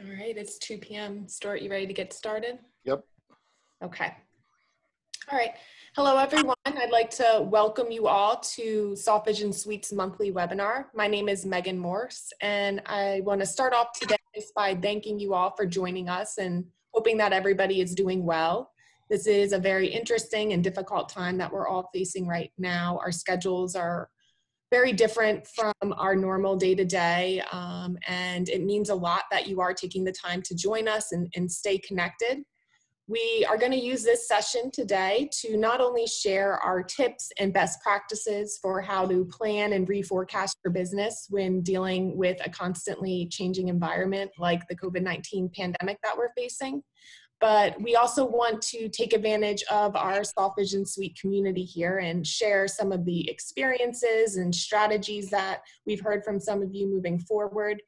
All right, it's 2 p.m. Stuart, you ready to get started? Yep. Okay. All right. Hello, everyone. I'd like to welcome you all to Softvision Suite's monthly webinar. My name is Megan Morse, and I want to start off today just by thanking you all for joining us and hoping that everybody is doing well. This is a very interesting and difficult time that we're all facing right now. Our schedules are very different from our normal day-to-day, and it means a lot that you are taking the time to join us and stay connected. We are going to use this session today to not only share our tips and best practices for how to plan and reforecast your business when dealing with a constantly changing environment like the COVID-19 pandemic that we're facing, but we also want to take advantage of our Softvision Suite community here and share some of the experiences and strategies that we've heard from some of you moving forward,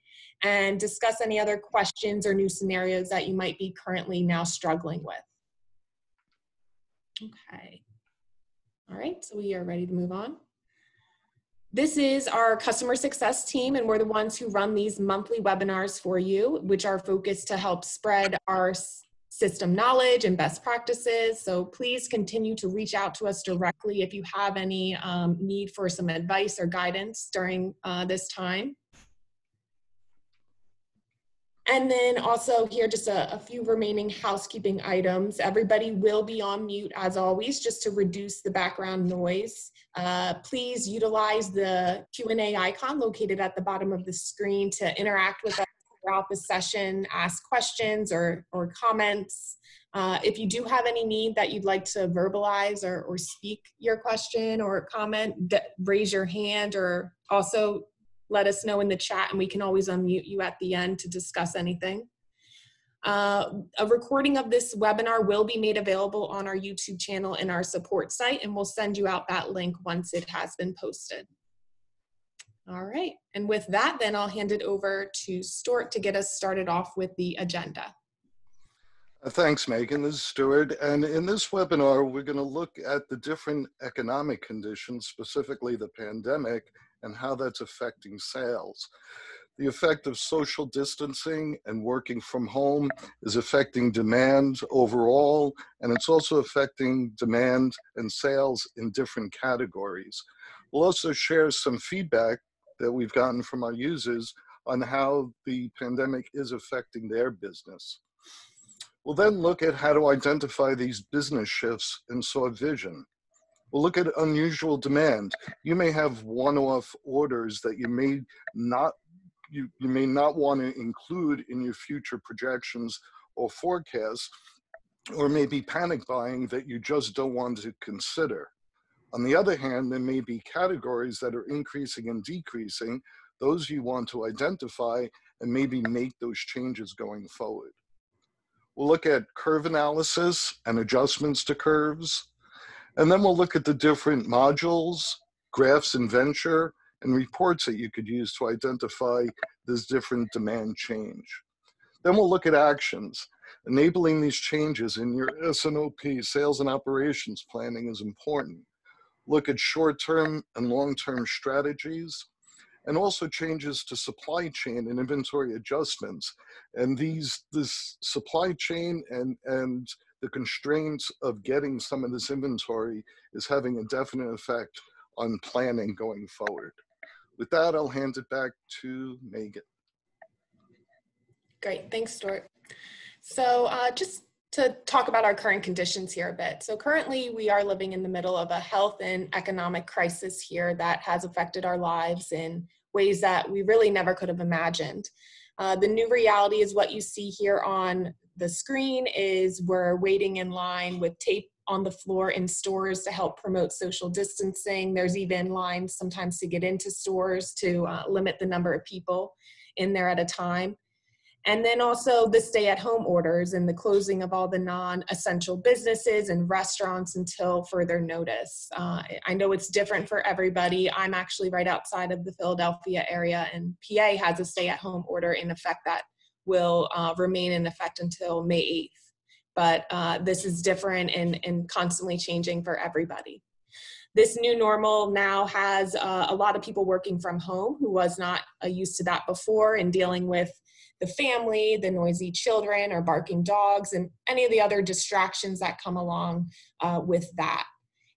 and discuss any other questions or new scenarios that you might be currently now struggling with. Okay. All right, so we are ready to move on. This is our customer success team, and we're the ones who run these monthly webinars for you, which are focused to help spread our system knowledge and best practices. So please continue to reach out to us directly if you have any need for some advice or guidance during this time. And then also here, just a few remaining housekeeping items. Everybody will be on mute as always, just to reduce the background noise. Please utilize the Q&A icon located at the bottom of the screen to interact with us throughout the session, ask questions or comments. If you do have any need that you'd like to verbalize or speak your question or comment, raise your hand, or also let us know in the chat and we can always unmute you at the end to discuss anything. A recording of this webinar will be made available on our YouTube channel and our support site, and we'll send you out that link once it has been posted. All right, and with that, then I'll hand it over to Stuart to get us started off with the agenda. Thanks, Megan. This is Stuart. And in this webinar, we're going to look at the different economic conditions, specifically the pandemic, and how that's affecting sales. The effect of social distancing and working from home is affecting demand overall, and it's also affecting demand and sales in different categories. We'll also share some feedback that we've gotten from our users on how the pandemic is affecting their business. We'll then look at how to identify these business shifts in Softvision. We'll look at unusual demand. You may have one-off orders that you may not want to include in your future projections or forecasts, or maybe panic buying that you just don't want to consider. On the other hand, there may be categories that are increasing and decreasing, those you want to identify and maybe make those changes going forward. We'll look at curve analysis and adjustments to curves, and then we'll look at the different modules, graphs in Venture, and reports that you could use to identify this different demand change. Then we'll look at actions. Enabling these changes in your S&OP, sales and operations planning, is important. Look at short-term and long-term strategies, and also changes to supply chain and inventory adjustments. And this supply chain and the constraints of getting some of this inventory is having a definite effect on planning going forward. With that, I'll hand it back to Megan. Great, thanks, Stuart. So just to talk about our current conditions here a bit. So currently we are living in the middle of a health and economic crisis here that has affected our lives in ways that we really never could have imagined. The new reality is what you see here on the screen is we're waiting in line with tape on the floor in stores to help promote social distancing. There's even lines sometimes to get into stores to limit the number of people in there at a time. And then also the stay-at-home orders and the closing of all the non-essential businesses and restaurants until further notice. I know it's different for everybody. I'm actually right outside of the Philadelphia area, and PA has a stay-at-home order in effect that will remain in effect until May 8th. But this is different and constantly changing for everybody. This new normal now has a lot of people working from home who was not used to that before, and dealing with the family, the noisy children or barking dogs, and any of the other distractions that come along with that.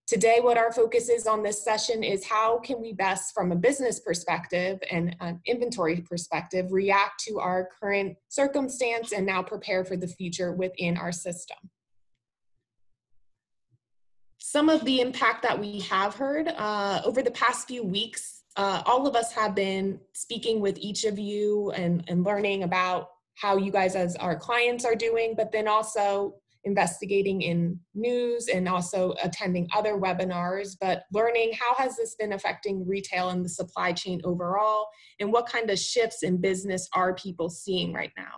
Today, what our focus is on this session is how can we best, from a business perspective and an inventory perspective, react to our current circumstance and now prepare for the future within our system. Some of the impact that we have heard over the past few weeks, all of us have been speaking with each of you and learning about how you guys as our clients are doing, but then also investigating in news and also attending other webinars, but learning how has this been affecting retail and the supply chain overall, and what kind of shifts in business are people seeing right now.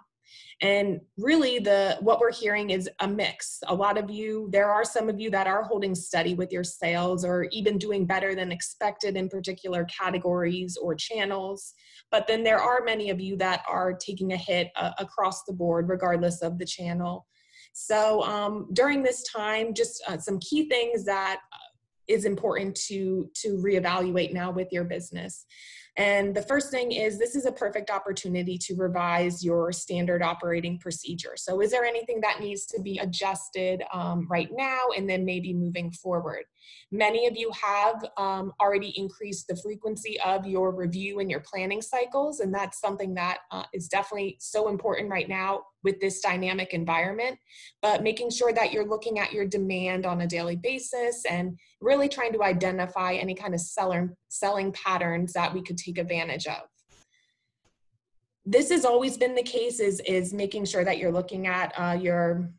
And really what we're hearing is a mix. A lot of you, there are some of you that are holding steady with your sales or even doing better than expected in particular categories or channels. But then there are many of you that are taking a hit across the board, regardless of the channel. So during this time, just some key things that is important to reevaluate now with your business. And the first thing is, this is a perfect opportunity to revise your standard operating procedure. So is there anything that needs to be adjusted right now and then maybe moving forward? Many of you have already increased the frequency of your review and your planning cycles, and that's something that is definitely so important right now with this dynamic environment. But making sure that you're looking at your demand on a daily basis and really trying to identify any kind of selling patterns that we could take advantage of. This has always been the case, is making sure that you're looking at your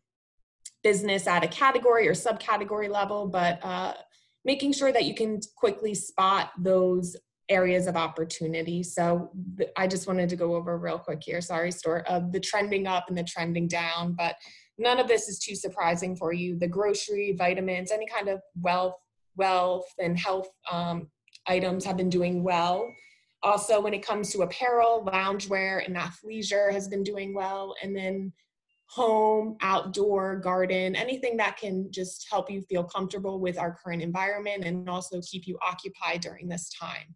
business at a category or subcategory level, but making sure that you can quickly spot those areas of opportunity. So I just wanted to go over real quick here, sorry, Stuart, of the trending up and the trending down, but none of this is too surprising for you. The grocery, vitamins, any kind of wealth and health items have been doing well. Also, when it comes to apparel, loungewear and athleisure has been doing well. And then home, outdoor, garden, anything that can just help you feel comfortable with our current environment and also keep you occupied during this time.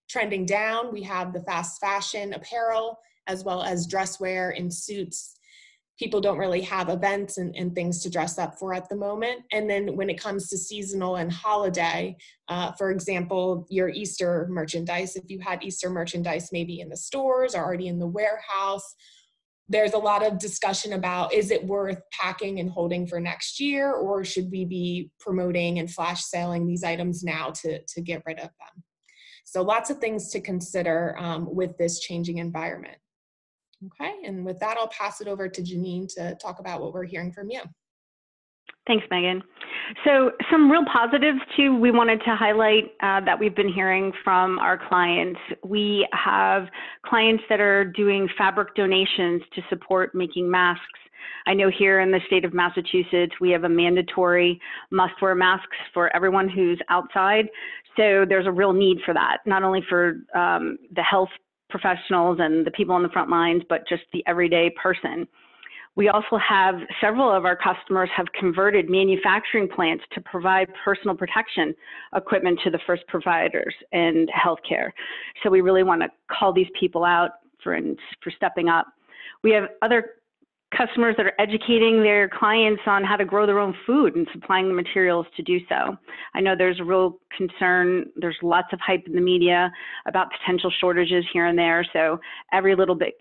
Trending down, we have the fast fashion apparel, as well as dress wear and suits. People don't really have events and things to dress up for at the moment. And then when it comes to seasonal and holiday, for example, your Easter merchandise, if you had Easter merchandise maybe in the stores or already in the warehouse, there's a lot of discussion about, is it worth packing and holding for next year, or should we be promoting and flash selling these items now to get rid of them? So lots of things to consider with this changing environment. Okay, and with that, I'll pass it over to Janine to talk about what we're hearing from you. Thanks, Megan. So some real positives too we wanted to highlight that we've been hearing from our clients. We have clients that are doing fabric donations to support making masks. I know here in the state of Massachusetts, we have a mandatory must-wear masks for everyone who's outside. So there's a real need for that, not only for the health professionals and the people on the front lines, but just the everyday person. We also have several of our customers have converted manufacturing plants to provide personal protection equipment to the first providers in healthcare. So we really want to call these people out for stepping up. We have other customers that are educating their clients on how to grow their own food and supplying the materials to do so. I know there's a real concern. There's lots of hype in the media about potential shortages here and there. So every little bit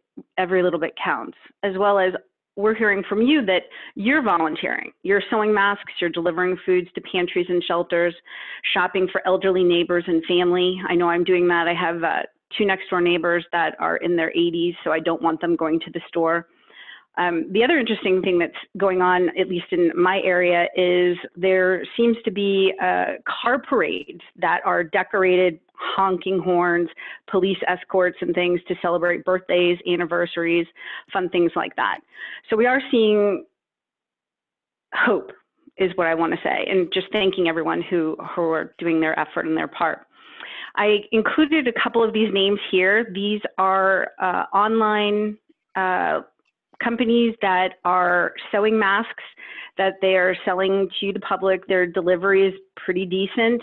counts, as well as we're hearing from you that you're volunteering. You're sewing masks, you're delivering foods to pantries and shelters, shopping for elderly neighbors and family. I know I'm doing that. I have 2 next door neighbors that are in their 80s, so I don't want them going to the store. The other interesting thing that's going on, at least in my area, is there seems to be car parades that are decorated, honking horns, police escorts and things to celebrate birthdays, anniversaries, fun things like that. So we are seeing hope, is what I want to say, and just thanking everyone who are doing their effort and their part. I included a couple of these names here. These are online companies that are sewing masks that they are selling to the public. Their delivery is pretty decent.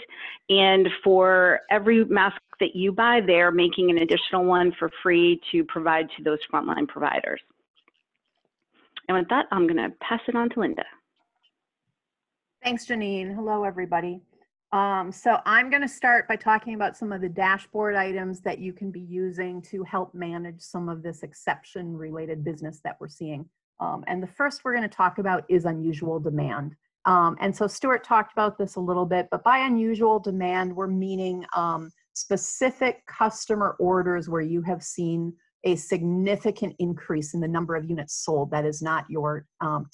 And for every mask that you buy, they're making an additional one for free to provide to those frontline providers. And with that, I'm going to pass it on to Linda. Thanks, Janine. Hello, everybody. So I'm going to start by talking about some of the dashboard items that you can be using to help manage some of this exception-related business that we're seeing. And the first we're going to talk about is unusual demand. And so Stuart talked about this a little bit, but by unusual demand, we're meaning specific customer orders where you have seen a significant increase in the number of units sold that is not your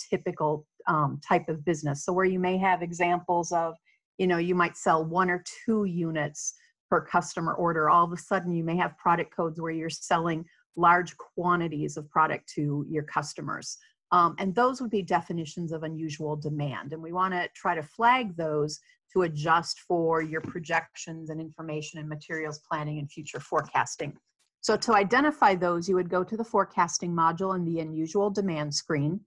typical type of business. So where you may have examples of, you know, you might sell 1 or 2 units per customer order. All of a sudden you may have product codes where you're selling large quantities of product to your customers. And those would be definitions of unusual demand. And we want to try to flag those to adjust for your projections and information and materials planning and future forecasting. So to identify those, you would go to the forecasting module in the unusual demand screen.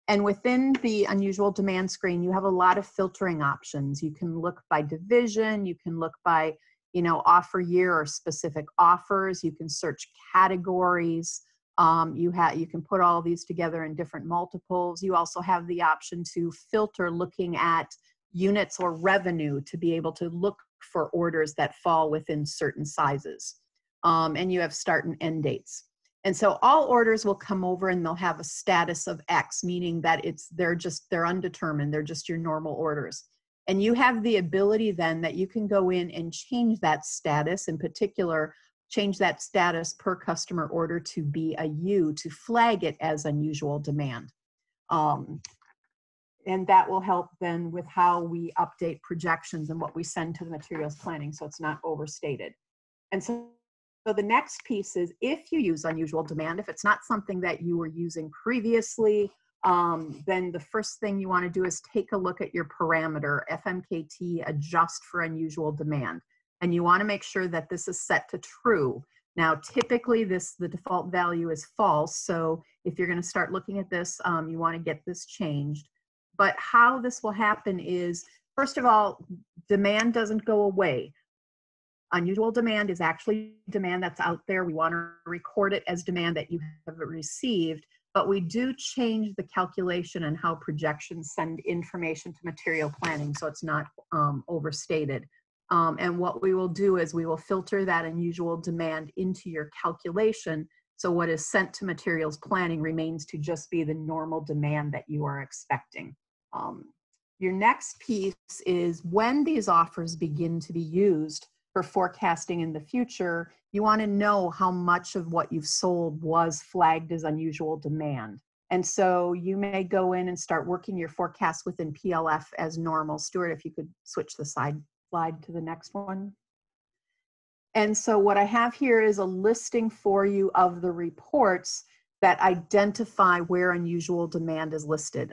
And within the unusual demand screen, you have a lot of filtering options. You can look by division, you can look by, you know, offer year or specific offers, you can search categories, you can put all these together in different multiples. You also have the option to filter looking at units or revenue to be able to look for orders that fall within certain sizes. And you have start and end dates. And so all orders will come over and they'll have a status of X, meaning that they're undetermined, they're just your normal orders. And you have the ability then that you can go in and change that status, in particular, change that status per customer order to be a U, to flag it as unusual demand. And that will help then with how we update projections and what we send to the materials planning so it's not overstated. And so the next piece is, if you use unusual demand, if it's not something that you were using previously, then the first thing you want to do is take a look at your parameter, FMKT adjust for unusual demand. And you want to make sure that this is set to true. Now, typically the default value is false. So if you're going to start looking at this, you want to get this changed. But how this will happen is, first of all, demand doesn't go away. Unusual demand is actually demand that's out there. We want to record it as demand that you have received, but we do change the calculation and how projections send information to material planning so it's not overstated. And what we will do is we will filter that unusual demand into your calculation. So what is sent to materials planning remains to just be the normal demand that you are expecting. Your next piece is, when these offers begin to be used for forecasting in the future, you want to know how much of what you've sold was flagged as unusual demand. And so you may go in and start working your forecast within PLF as normal. Stuart, if you could switch the slide to the next one. And so what I have here is a listing for you of the reports that identify where unusual demand is listed.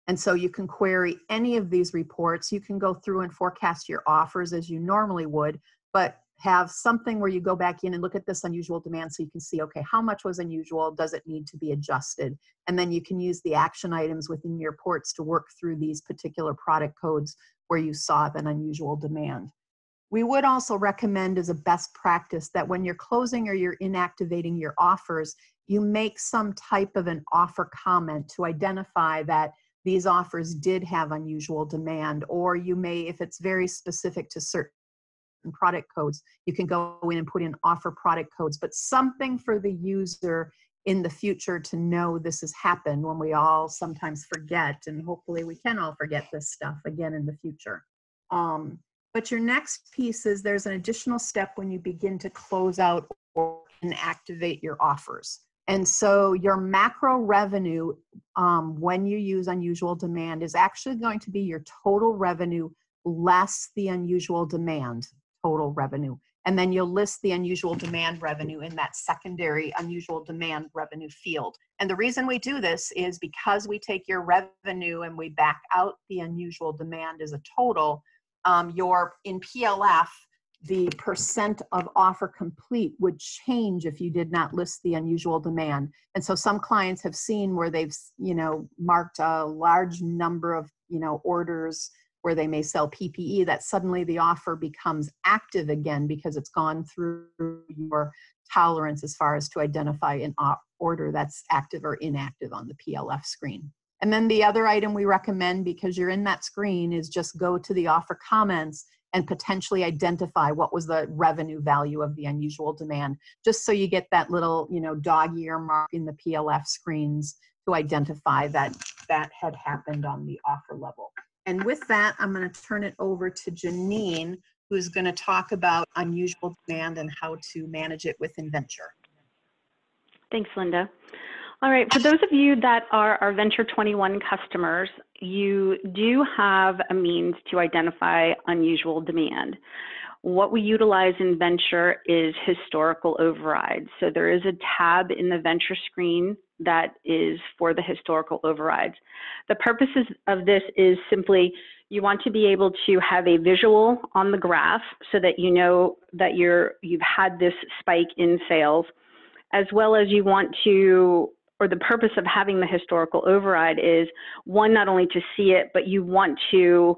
And so you can query any of these reports. You can go through and forecast your offers as you normally would, but have something where you go back in and look at this unusual demand so you can see, okay, how much was unusual? Does it need to be adjusted? And then you can use the action items within your reports to work through these particular product codes where you saw an unusual demand. We would also recommend as a best practice that when you're closing or you're inactivating your offers, you make some type of an offer comment to identify that these offers did have unusual demand, or you may, if it's very specific to certain product codes, you can go in and put in offer product codes, but something for the user in the future to know this has happened when we all sometimes forget, and hopefully we can all forget this stuff again in the future. But your next piece is, there's an additional step when you begin to close out or inactivate your offers. And so your macro revenue, when you use unusual demand, is actually going to be your total revenue less the unusual demand total revenue. And then you'll list the unusual demand revenue in that secondary unusual demand revenue field. And the reason we do this is because we take your revenue and we back out the unusual demand as a total. In PLF, the percent of offer complete would change if you did not list the unusual demand. And so some clients have seen where they've, marked a large number of, orders where they may sell PPE, that suddenly the offer becomes active again because it's gone through your tolerance as far as to identify an order that's active or inactive on the PLF screen. And then the other item we recommend, because you're in that screen, is just go to the offer comments and potentially identify what was the revenue value of the unusual demand, just so you get that little, dog ear mark in the PLF screens to identify that that had happened on the offer level. And with that, I'm going to turn it over to Janine, who's going to talk about unusual demand and how to manage it within Venture. Thanks, Linda. All right, for those of you that are our Venture 21 customers, you do have a means to identify unusual demand. What we utilize in Venture is historical overrides. So there is a tab in the Venture screen that is for the historical overrides. The purposes of this is simply you want to be able to have a visual on the graph so that you know that you've had this spike in sales, as well as you want to, or the purpose of having the historical override is, one, not only to see it, but you want to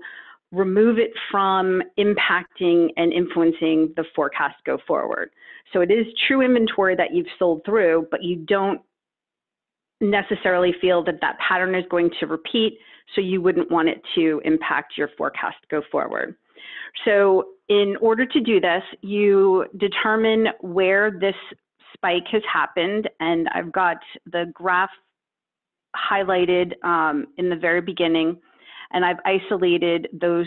remove it from impacting and influencing the forecast go forward. So it is true inventory that you've sold through, but you don't necessarily feel that that pattern is going to repeat, so you wouldn't want it to impact your forecast go forward. So in order to do this, you determine where this spike has happened, and I've got the graph highlighted in the very beginning, and I've isolated those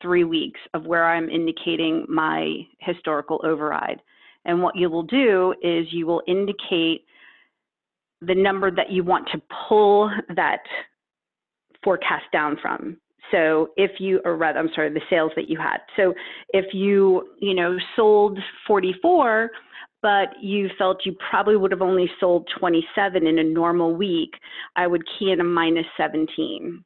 3 weeks of where I'm indicating my historical override. And what you will do is you will indicate the number that you want to pull that forecast down from. So if you, or rather, I'm sorry, the sales that you had. So if you, sold 44, but you felt you probably would have only sold 27 in a normal week, I would key in a -17.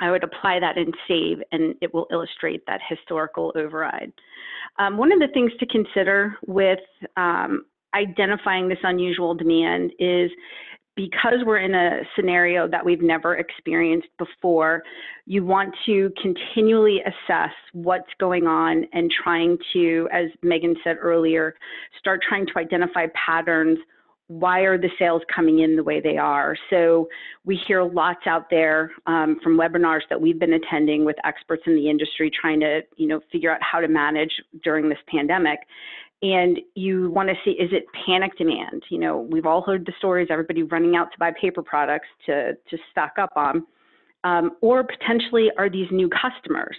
I would apply that and save, and it will illustrate that historical override. One of the things to consider with identifying this unusual demand is, because we're in a scenario that we've never experienced before, you want to continually assess what's going on and trying to, as Megan said earlier, start trying to identify patterns. Why are the sales coming in the way they are? So we hear lots out there from webinars that we've been attending with experts in the industry trying to, figure out how to manage during this pandemic. And you want to see, is it panic demand? We've all heard the stories, everybody running out to buy paper products to stock up on, or potentially are these new customers?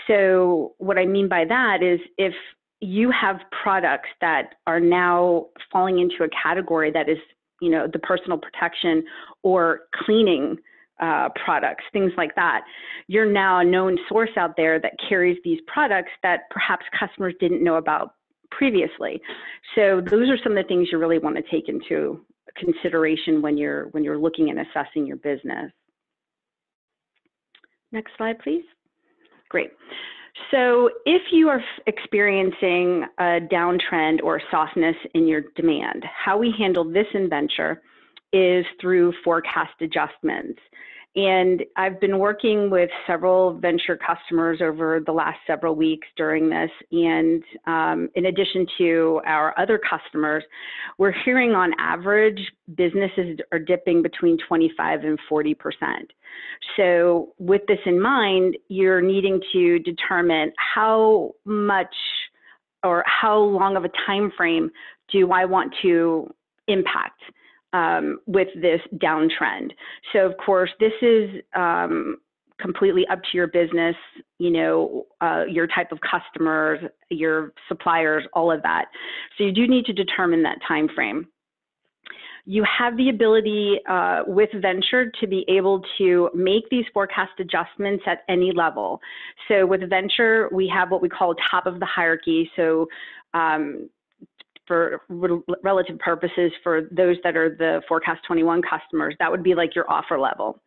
So what I mean by that is, if you have products that are now falling into a category that is, the personal protection or cleaning products, things like that, you're now a known source out there that carries these products that perhaps customers didn't know about previously. So those are some of the things you really want to take into consideration when you're looking and assessing your business. Next slide, please. Great. So if you are experiencing a downtrend or softness in your demand, how we handle this in Venture is through forecast adjustments. And I've been working with several Venture customers over the last several weeks during this. And in addition to our other customers, we're hearing on average businesses are dipping between 25 and 40%. So with this in mind, you're needing to determine how much or how long of a time frame do I want to impact with this downtrend. So of course, this is completely up to your business, your type of customers, your suppliers, all of that. So you do need to determine that time frame. You have the ability with Venture to be able to make these forecast adjustments at any level. So with Venture, we have what we call top of the hierarchy. So for relative purposes for those that are the Forecast 21 customers, that would be like your offer level.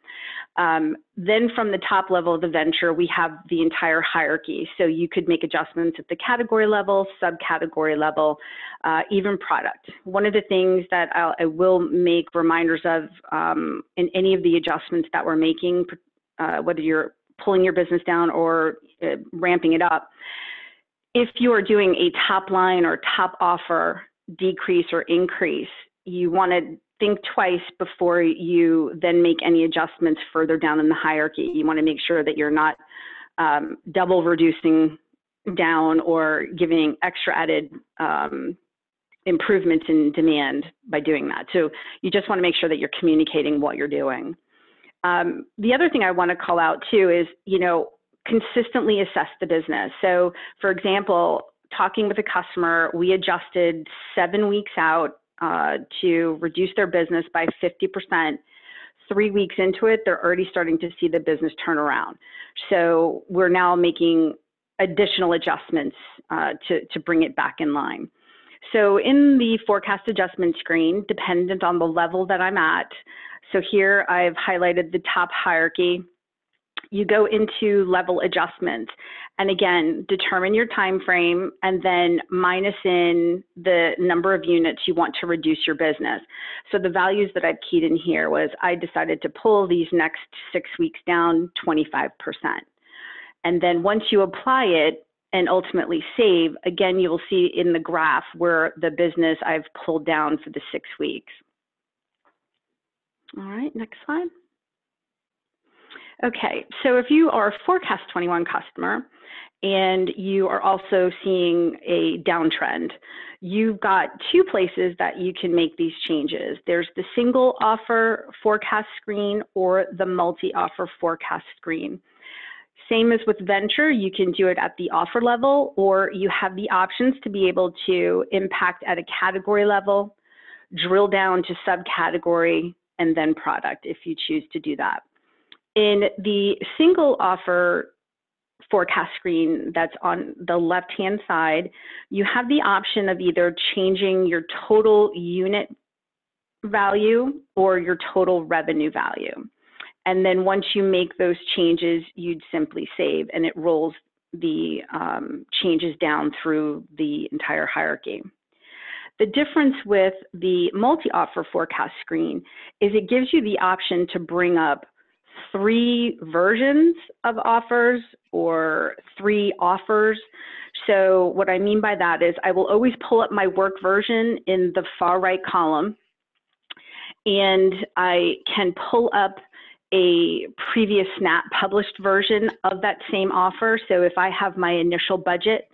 Then from the top level of the venture, we have the entire hierarchy. So you could make adjustments at the category level, subcategory level, even product. One of the things that I will make reminders of in any of the adjustments that we're making, whether you're pulling your business down or ramping it up, if you are doing a top line or top offer decrease or increase, you want to think twice before you then make any adjustments further down in the hierarchy. You want to make sure that you're not double reducing down or giving extra added improvements in demand by doing that. So you just want to make sure that you're communicating what you're doing. The other thing I want to call out too is, consistently assess the business. So for example, talking with a customer, we adjusted 7 weeks out to reduce their business by 50%. 3 weeks into it, they're already starting to see the business turn around. So we're now making additional adjustments to bring it back in line. So in the forecast adjustment screen, dependent on the level that I'm at, so here I've highlighted the top hierarchy. You go into level adjustments, and again, determine your time frame and then minus in the number of units you want to reduce your business. So the values that I've keyed in here was I decided to pull these next 6 weeks down 25%. And then once you apply it and ultimately save, again, you'll see in the graph where the business I've pulled down for the 6 weeks. All right, next slide. Okay, so if you are a Forecast 21 customer and you are also seeing a downtrend, you've got 2 places that you can make these changes. There's the single offer forecast screen or the multi-offer forecast screen. Same as with venture, you can do it at the offer level, or you have the options to be able to impact at a category level, drill down to subcategory, and then product if you choose to do that. In the single offer forecast screen that's on the left-hand side, you have the option of either changing your total unit value or your total revenue value. And then once you make those changes, you'd simply save, and it rolls the changes down through the entire hierarchy. The difference with the multi-offer forecast screen is it gives you the option to bring up 3 versions of offers or 3 offers. So what I mean by that is I will always pull up my work version in the far right column, and I can pull up a previous Snap published version of that same offer. So if I have my initial budget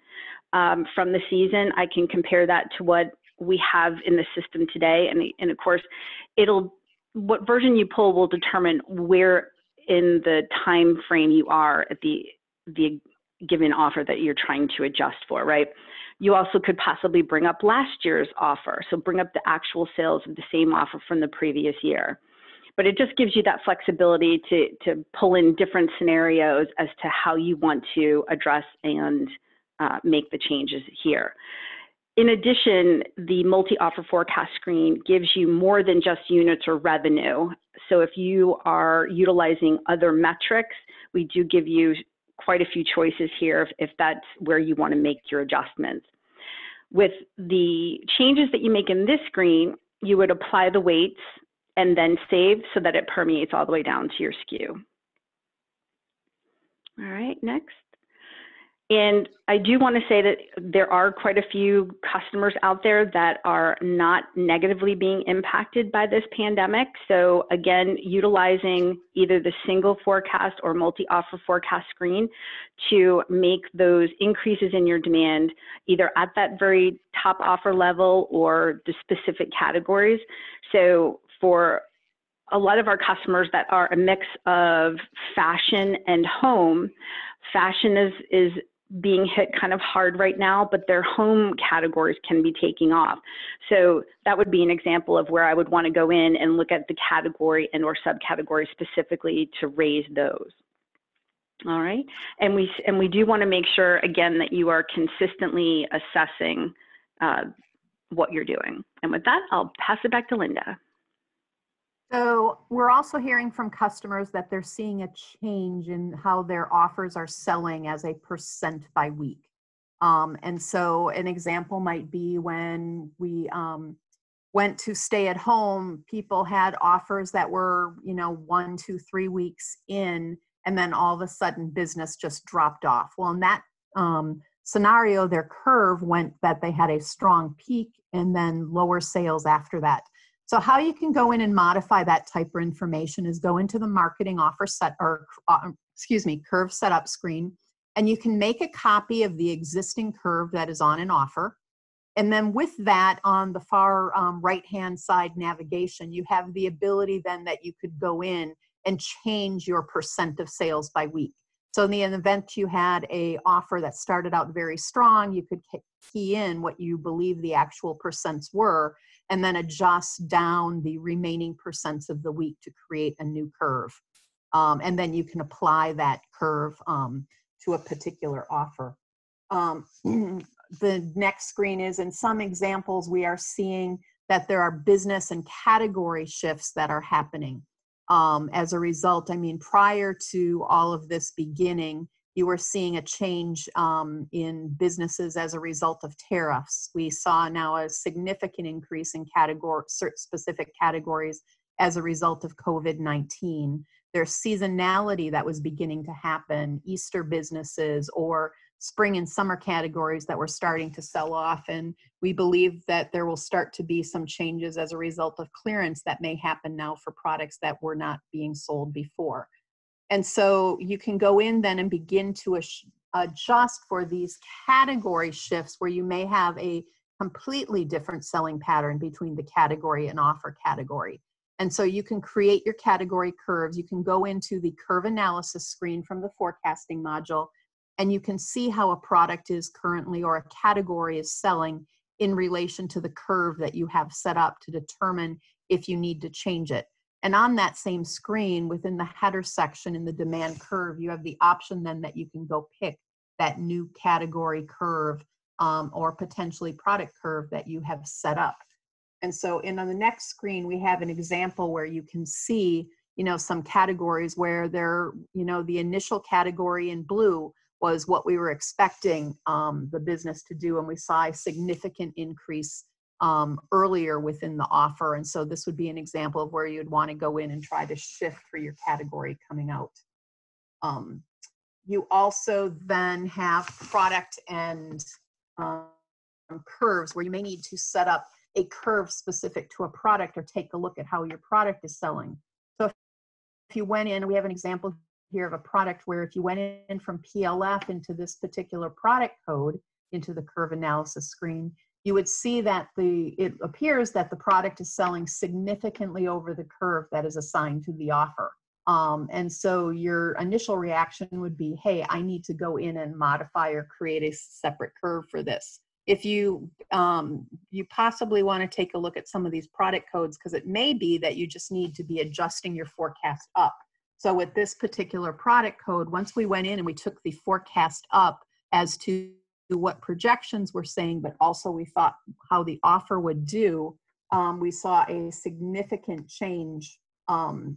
from the season, I can compare that to what we have in the system today. And of course, what version you pull will determine where in the time frame you are at the given offer that you're trying to adjust for, right? You also could possibly bring up last year's offer. So bring up the actual sales of the same offer from the previous year. But it just gives you that flexibility to pull in different scenarios as to how you want to address and make the changes here. In addition, the multi-offer forecast screen gives you more than just units or revenue. So if you are utilizing other metrics, we do give you quite a few choices here if that's where you want to make your adjustments. With the changes that you make in this screen, you would apply the weights and then save so that it permeates all the way down to your SKU. All right, next. And I do want to say that there are quite a few customers out there that are not negatively being impacted by this pandemic. So again, utilizing either the single forecast or multi-offer forecast screen to make those increases in your demand, either at that very top offer level or the specific categories. So for a lot of our customers that are a mix of fashion and home, fashion is being hit kind of hard right now, but their home categories can be taking off. So that would be an example of where I would want to go in and look at the category and or subcategory specifically to raise those. All right, and we do want to make sure again that you are consistently assessing what you're doing. And with that, I'll pass it back to Linda. So we're also hearing from customers that they're seeing a change in how their offers are selling as a percent by week. And so an example might be when we went to stay at home, people had offers that were, 1, 2, 3 weeks in, and then all of a sudden business just dropped off. Well, in that scenario, their curve went that they had a strong peak and then lower sales after that. So how you can go in and modify that type of information is go into the marketing offer set or curve setup screen, and you can make a copy of the existing curve that is on an offer. And then with that, on the far right-hand side navigation, you have the ability then that you could go in and change your percent of sales by week. So in the event you had a offer that started out very strong, you could key in what you believe the actual percents were, and then adjust down the remaining percents of the week to create a new curve. And then you can apply that curve to a particular offer. The next screen is, in some examples, we are seeing that there are business and category shifts that are happening. As a result, prior to all of this beginning, you were seeing a change in businesses as a result of tariffs. We saw now a significant increase in specific categories as a result of COVID-19. There's seasonality that was beginning to happen, Easter businesses or spring and summer categories that were starting to sell off. And we believe that there will start to be some changes as a result of clearance that may happen now for products that were not being sold before. And so you can go in then and begin to adjust for these category shifts where you may have a completely different selling pattern between the category and offer category. And so you can create your category curves. You can go into the curve analysis screen from the forecasting module, and you can see how a product is currently or a category is selling in relation to the curve that you have set up to determine if you need to change it. And on that same screen, within the header section in the demand curve, you have the option then that you can go pick that new category curve or potentially product curve that you have set up. And so on the next screen, we have an example where you can see, some categories where they're, the initial category in blue was what we were expecting the business to do. And we saw a significant increase earlier within the offer. And so this would be an example of where you'd want to go in and try to shift for your category coming out. You also then have product and curves where you may need to set up a curve specific to a product or take a look at how your product is selling. So if you went in, we have an example here of a product where if you went in from PLF into this particular product code into the curve analysis screen, you would see that it appears that the product is selling significantly over the curve that is assigned to the offer. And so your initial reaction would be, hey, I need to go in and modify or create a separate curve for this. If you possibly want to take a look at some of these product codes, because it may be that you just need to be adjusting your forecast up. So with this particular product code, once we went in and we took the forecast up as to what projections were saying, but also we thought how the offer would do, we saw a significant change and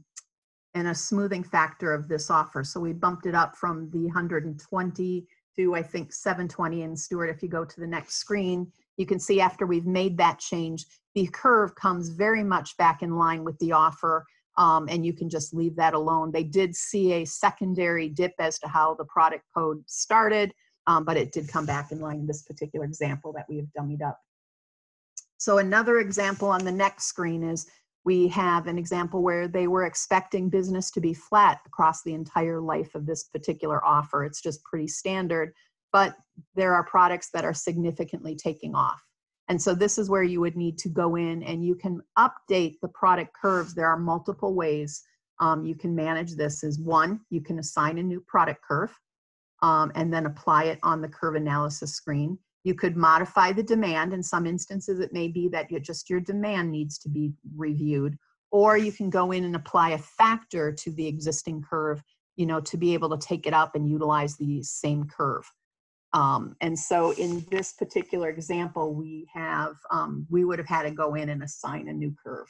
a smoothing factor of this offer. So we bumped it up from the 120 to I think 720. And Stuart, if you go to the next screen, you can see after we've made that change, the curve comes very much back in line with the offer. And you can just leave that alone. They did see a secondary dip as to how the product code started, but it did come back in line in this particular example that we have dummied up. So another example on the next screen is we have an example where they were expecting business to be flat across the entire life of this particular offer. It's just pretty standard, but there are products that are significantly taking off. And so this is where you would need to go in and you can update the product curves. There are multiple ways you can manage this. Is one, you can assign a new product curve and then apply it on the curve analysis screen. You could modify the demand. In some instances, it may be that your demand needs to be reviewed, or you can go in and apply a factor to the existing curve, to be able to take it up and utilize the same curve. And so in this particular example, we have, we would have had to go in and assign a new curve.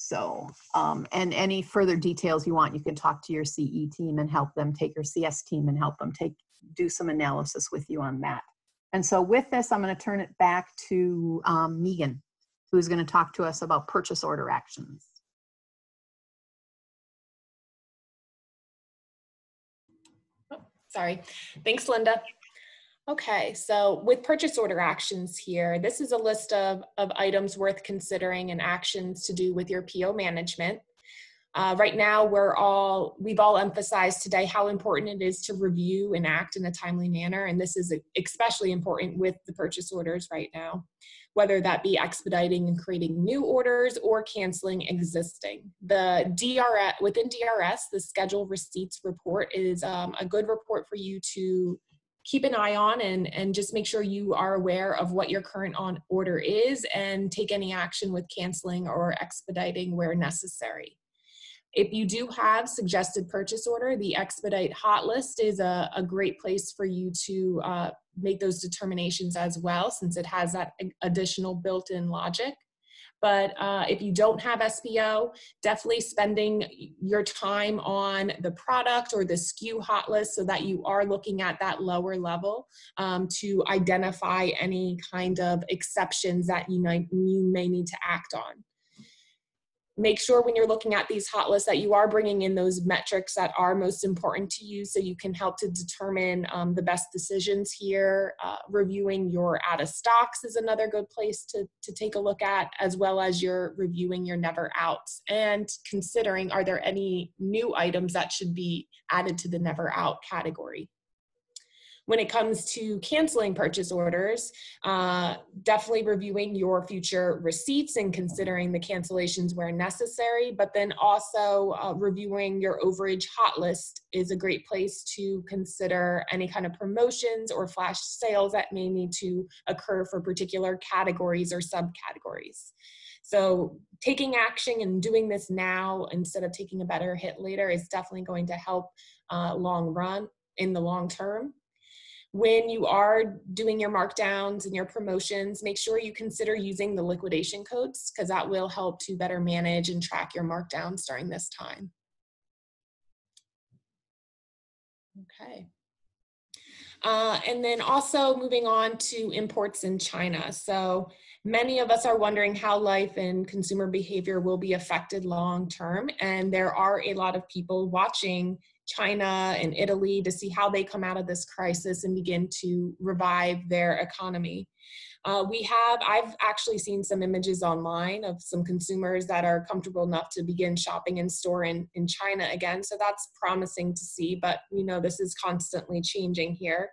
So, and any further details you want, you can talk to your CE team and help them, take your CS team and help them do some analysis with you on that. And so with this, I'm going to turn it back to Megan, who's going to talk to us about purchase order actions. Oh, sorry. Thanks, Linda. Okay, so with purchase order actions here, this is a list of items worth considering and actions to do with your PO management. Right now, we've all emphasized today how important it is to review and act in a timely manner, and this is especially important with the purchase orders right now, whether that be expediting and creating new orders or canceling existing. The within DRS, the scheduled receipts report is a good report for you to keep an eye on and just make sure you are aware of what your current on order is and take any action with canceling or expediting where necessary. If you do have suggested purchase order, the Expedite Hotlist is a great place for you to make those determinations as well, since it has that additional built-in logic. But if you don't have SPO, definitely spending your time on the product or the SKU hot list so that you are looking at that lower level to identify any kind of exceptions that you may need to act on. Make sure when you're looking at these hot lists that you are bringing in those metrics that are most important to you so you can help to determine the best decisions here. Reviewing your out of stocks is another good place to take a look at, as well as you're reviewing your never outs and considering, are there any new items that should be added to the never out category? When it comes to canceling purchase orders, definitely reviewing your future receipts and considering the cancellations where necessary, but then also reviewing your overage hot list is a great place to consider any kind of promotions or flash sales that may need to occur for particular categories or subcategories. So taking action and doing this now instead of taking a better hit later is definitely going to help in the long term. When you are doing your markdowns and your promotions, make sure you consider using the liquidation codes because that will help to better manage and track your markdowns during this time. Okay. And then also moving on to imports in China. So many of us are wondering how life and consumer behavior will be affected long term. And there are a lot of people watching China and Italy to see how they come out of this crisis and begin to revive their economy. I've actually seen some images online of some consumers that are comfortable enough to begin shopping in store in China again. So that's promising to see, but we know this is constantly changing here.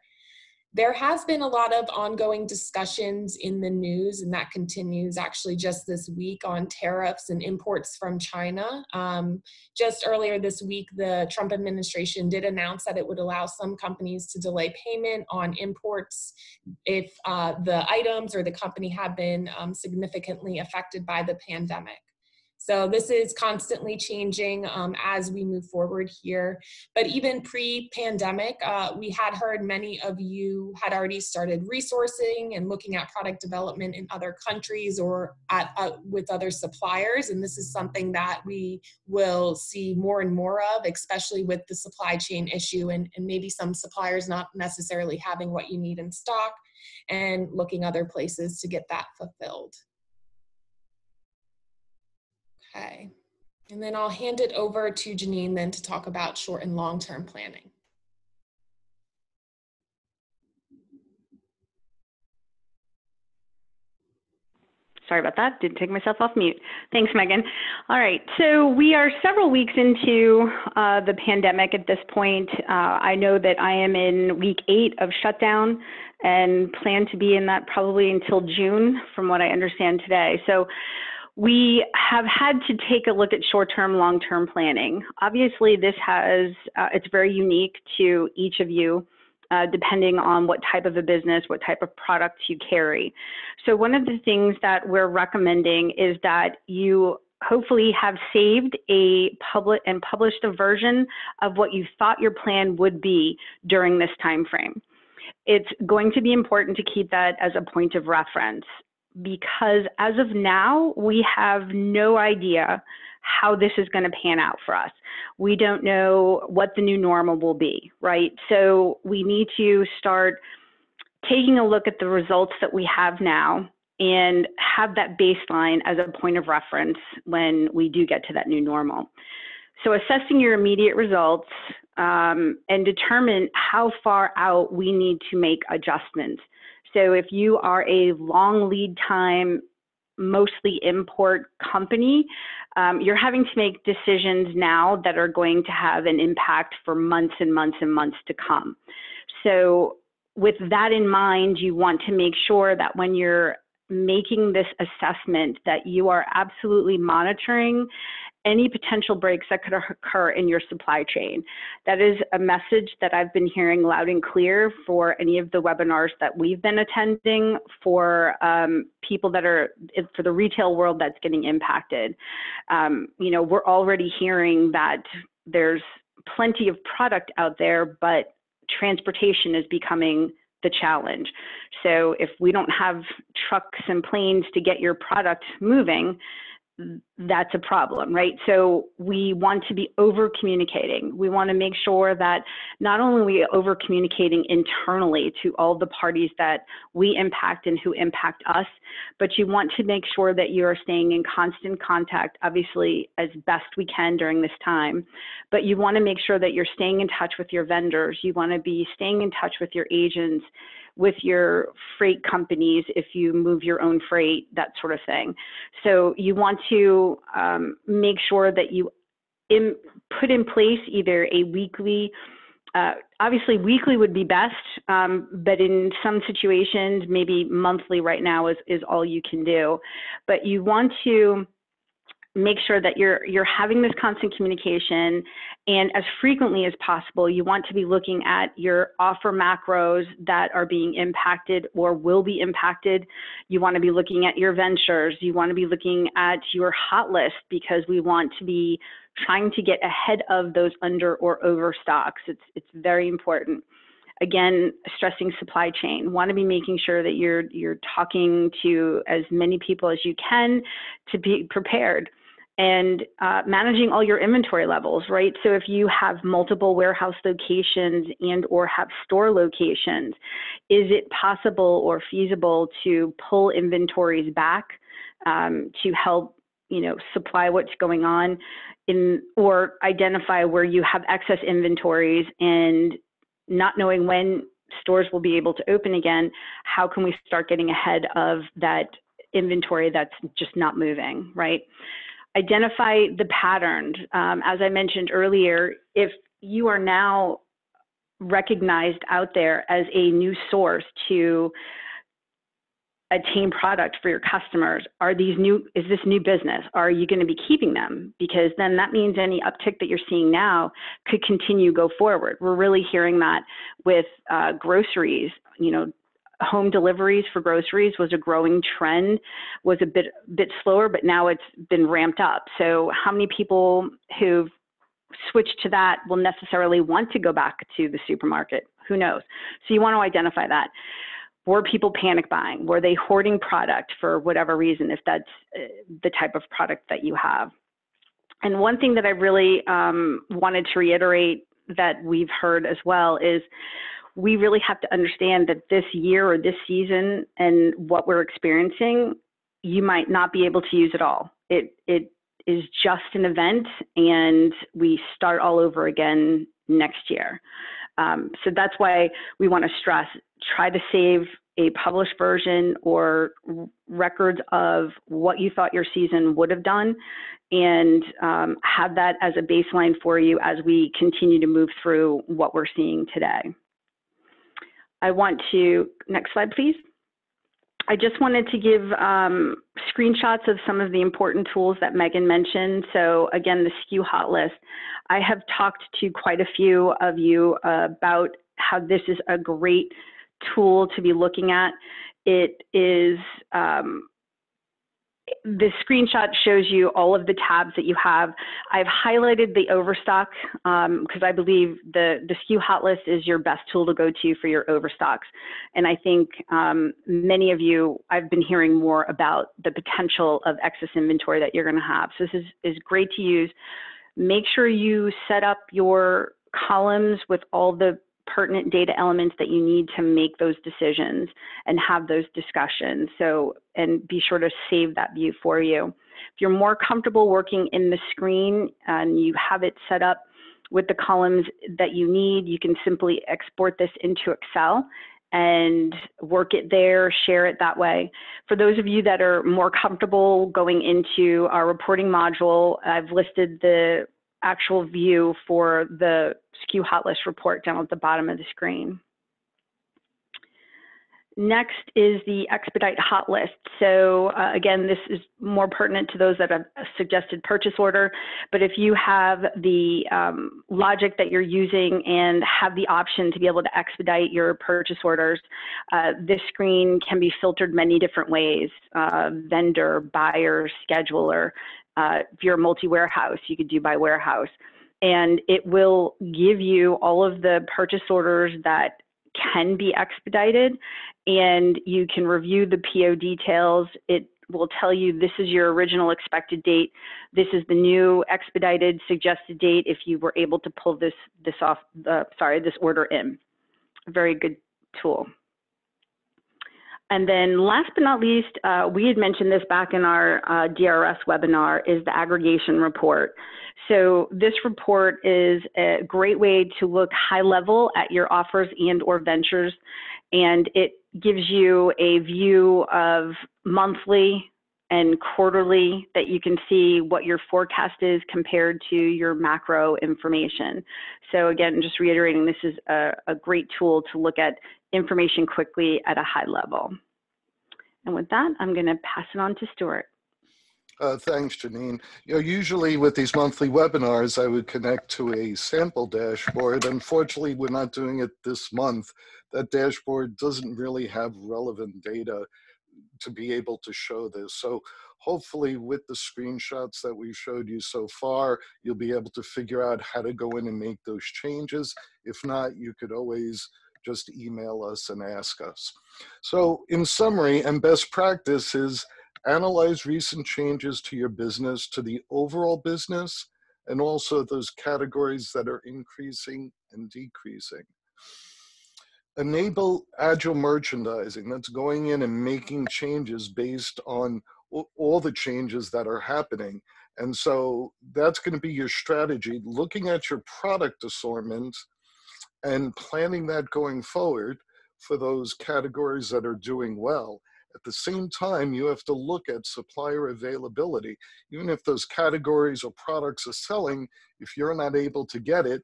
There has been a lot of ongoing discussions in the news, and that continues actually just this week on tariffs and imports from China. Just earlier this week, the Trump administration did announce that it would allow some companies to delay payment on imports if the items or the company have been significantly affected by the pandemic. So this is constantly changing as we move forward here. But even pre-pandemic, we had heard many of you had already started resourcing and looking at product development in other countries or with other suppliers. And this is something that we will see more and more of, especially with the supply chain issue and maybe some suppliers not necessarily having what you need in stock and looking other places to get that fulfilled. Okay, and then I'll hand it over to Janine then to talk about short and long-term planning. Sorry about that, didn't take myself off mute. Thanks, Megan. All right, so we are several weeks into the pandemic at this point. I know that I am in week 8 of shutdown and plan to be in that probably until June from what I understand today. So we have had to take a look at short-term, long-term planning. Obviously, this it's very unique to each of you, depending on what type of a business, what type of products you carry. So one of the things that we're recommending is that you hopefully have saved and published a version of what you thought your plan would be during this time frame. It's going to be important to keep that as a point of reference, because as of now, we have no idea how this is going to pan out for us. We don't know what the new normal will be, right? So we need to start taking a look at the results that we have now and have that baseline as a point of reference when we do get to that new normal. So assessing your immediate results and determine how far out we need to make adjustments. So if you are a long lead time, mostly import company, you're having to make decisions now that are going to have an impact for months and months and months to come. So with that in mind, you want to make sure that when you're making this assessment that you are absolutely monitoring any potential breaks that could occur in your supply chain. That is a message that I've been hearing loud and clear for any of the webinars that we've been attending for people that are, for the retail world that's getting impacted. You know, we're already hearing that there's plenty of product out there, but transportation is becoming the challenge. So if we don't have trucks and planes to get your product moving, that's a problem, right? So we want to be over communicating. We want to make sure that not only are we over communicating internally to all the parties that we impact and who impact us, but you want to make sure that you are staying in constant contact, obviously as best we can during this time, but you want to make sure that you're staying in touch with your vendors. You want to be staying in touch with your agents, with your freight companies, if you move your own freight, that sort of thing. So you want to make sure that you put in place either a weekly, obviously weekly would be best, but in some situations, maybe monthly right now is all you can do. But you want to make sure that you're having this constant communication, and as frequently as possible, you want to be looking at your offer macros that are being impacted or will be impacted. You want to be looking at your ventures. You want to be looking at your hot list, because we want to be trying to get ahead of those under or over stocks. It's very important. Again, stressing supply chain. Want to be making sure that you're talking to as many people as you can to be prepared, and managing all your inventory levels, right? So if you have multiple warehouse locations and or have store locations, is it possible or feasible to pull inventories back to help, you know, supply what's going on or identify where you have excess inventories and not knowing when stores will be able to open again? How can we start getting ahead of that inventory that's just not moving, right? Identify the patterns. As I mentioned earlier, if you are now recognized out there as a new source to attain product for your customers, is this new business? Are you going to be keeping them? Because then that means any uptick that you're seeing now could continue go forward. We're really hearing that with groceries. You know, home deliveries for groceries was a growing trend, was a bit slower, but now it's been ramped up. So how many people who've switched to that will necessarily want to go back to the supermarket? Who knows? So you want to identify that. Were people panic buying? Were they hoarding product for whatever reason, if that's the type of product that you have? And one thing that I really wanted to reiterate that we've heard as well is we really have to understand that this year or this season and what we're experiencing, you might not be able to use it all. It is just an event, and we start all over again next year. So that's why we want to stress, try to save a published version or records of what you thought your season would have done, and have that as a baseline for you as we continue to move through what we're seeing today. I want to, next slide, please. I just wanted to give screenshots of some of the important tools that Megan mentioned. So again, the SKU hot list. I have talked to quite a few of you about how this is a great tool to be looking at. It is the screenshot shows you all of the tabs that you have. I've highlighted the overstock because I believe the SKU Hotlist is your best tool to go to for your overstocks. And I think many of you, I've been hearing more about the potential of excess inventory that you're going to have. So this is great to use. Make sure you set up your columns with all the pertinent data elements that you need to make those decisions and have those discussions. So, and be sure to save that view for you. If you're more comfortable working in the screen and you have it set up with the columns that you need, you can simply export this into Excel and work it there, share it that way. For those of you that are more comfortable going into our reporting module, I've listed the actual view for the SKU Hotlist report down at the bottom of the screen. Next is the Expedite Hotlist. So again, this is more pertinent to those that have a suggested purchase order, but if you have the logic that you're using and have the option to be able to expedite your purchase orders, this screen can be filtered many different ways, vendor, buyer, scheduler. If you're a multi-warehouse, you could do by warehouse. And it will give you all of the purchase orders that can be expedited, and you can review the PO details. It will tell you this is your original expected date. This is the new expedited suggested date if you were able to pull this order in. A very good tool. And then last but not least, we had mentioned this back in our DRS webinar, is the aggregation report. So this report is a great way to look high level at your offers and or ventures, and it gives you a view of monthly and quarterly that you can see what your forecast is compared to your macro information. So again, just reiterating, this is a great tool to look at information quickly at a high level. And with that, I'm going to pass it on to Stuart. Thanks, Janine. You know, usually with these monthly webinars, I would connect to a sample dashboard. Unfortunately, we're not doing it this month. That dashboard doesn't really have relevant data to be able to show this. So hopefully with the screenshots that we've showed you so far, you'll be able to figure out how to go in and make those changes. If not, you could always just email us and ask us. So in summary, and best practice is analyze recent changes to your business, to the overall business, and also those categories that are increasing and decreasing. Enable agile merchandising. That's going in and making changes based on all the changes that are happening. And so that's going to be your strategy, looking at your product assortment and planning that going forward for those categories that are doing well. At the same time, you have to look at supplier availability. Even if those categories or products are selling, if you're not able to get it,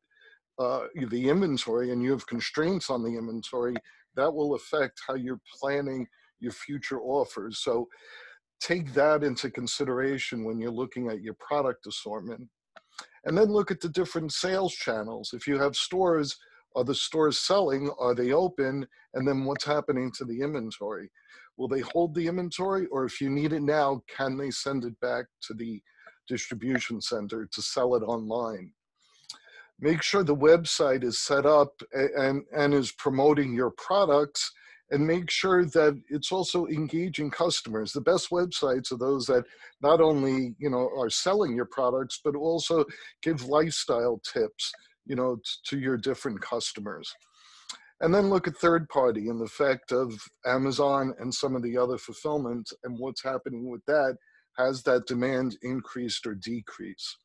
the inventory, and you have constraints on the inventory, that will affect how you're planning your future offers. So take that into consideration when you're looking at your product assortment. And then look at the different sales channels. If you have stores, are the stores selling? Are they open? And then what's happening to the inventory? Will they hold the inventory? Or if you need it now, can they send it back to the distribution center to sell it online? Make sure the website is set up and is promoting your products, and make sure that it's also engaging customers. The best websites are those that not only, you know, are selling your products, but also give lifestyle tips, you know, to your different customers. And then look at third party and the effect of Amazon and some of the other fulfillment and what's happening with that. Has that demand increased or decreased?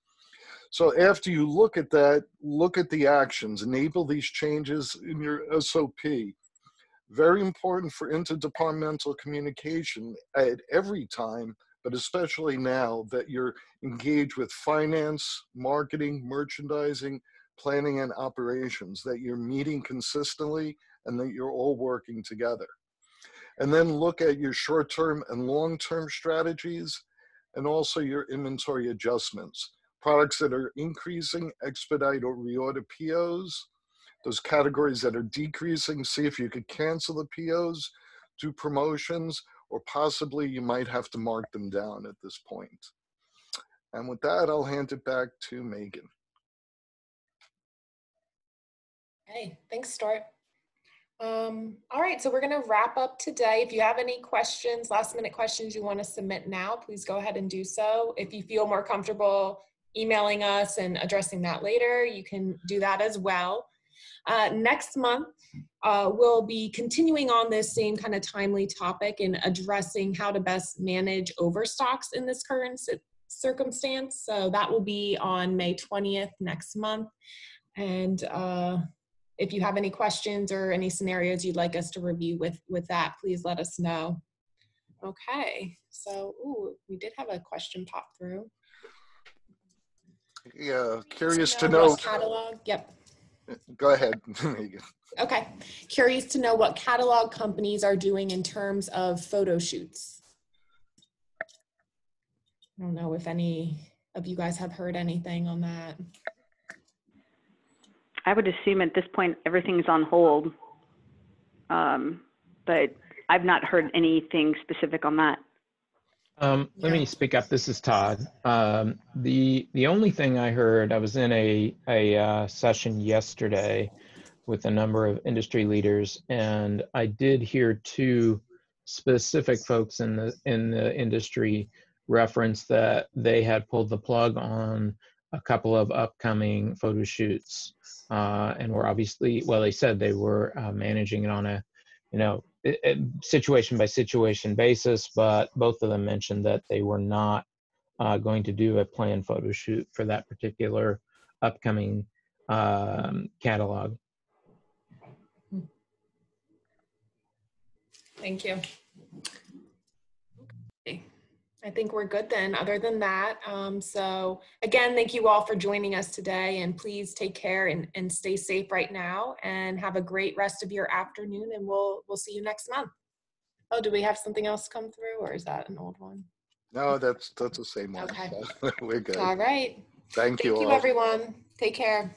So after you look at that, look at the actions, enable these changes in your SOP. Very important for interdepartmental communication at every time, but especially now that you're engaged with finance, marketing, merchandising, planning, and operations, that you're meeting consistently and that you're all working together. And then look at your short-term and long-term strategies, and also your inventory adjustments. Products that are increasing, expedite or reorder POs. Those categories that are decreasing, see if you could cancel the POs, do promotions, or possibly you might have to mark them down at this point. And with that, I'll hand it back to Megan. Hey, thanks, Stuart. All right, so we're going to wrap up today. If you have any questions, last minute questions you want to submit now, please go ahead and do so. If you feel more comfortable emailing us and addressing that later, you can do that as well. Next month, we'll be continuing on this same kind of timely topic and addressing how to best manage overstocks in this current circumstance. So that will be on May 20th next month. And if you have any questions or any scenarios you'd like us to review with that, please let us know. Okay, so we did have a question pop through. Yeah, curious to know what catalog. Yep. Go ahead, Megan. Okay, curious to know what catalog companies are doing in terms of photo shoots. I don't know if any of you guys have heard anything on that. I would assume at this point everything's on hold, but I've not heard anything specific on that. Let me speak up. This is Todd. The only thing I heard, I was in a session yesterday with a number of industry leaders, and I did hear two specific folks in the industry reference that they had pulled the plug on a couple of upcoming photo shoots, and were obviously, well, they said they were managing it on a, situation by situation basis, but both of them mentioned that they were not going to do a planned photo shoot for that particular upcoming catalog. Thank you. Okay. I think we're good then, other than that. So again, thank you all for joining us today, and please take care and stay safe right now, and have a great rest of your afternoon, and we'll see you next month. Oh, do we have something else come through, or is that an old one? No, that's the same one. Okay. So we're good. All right. Thank you all. Thank you, everyone. Take care.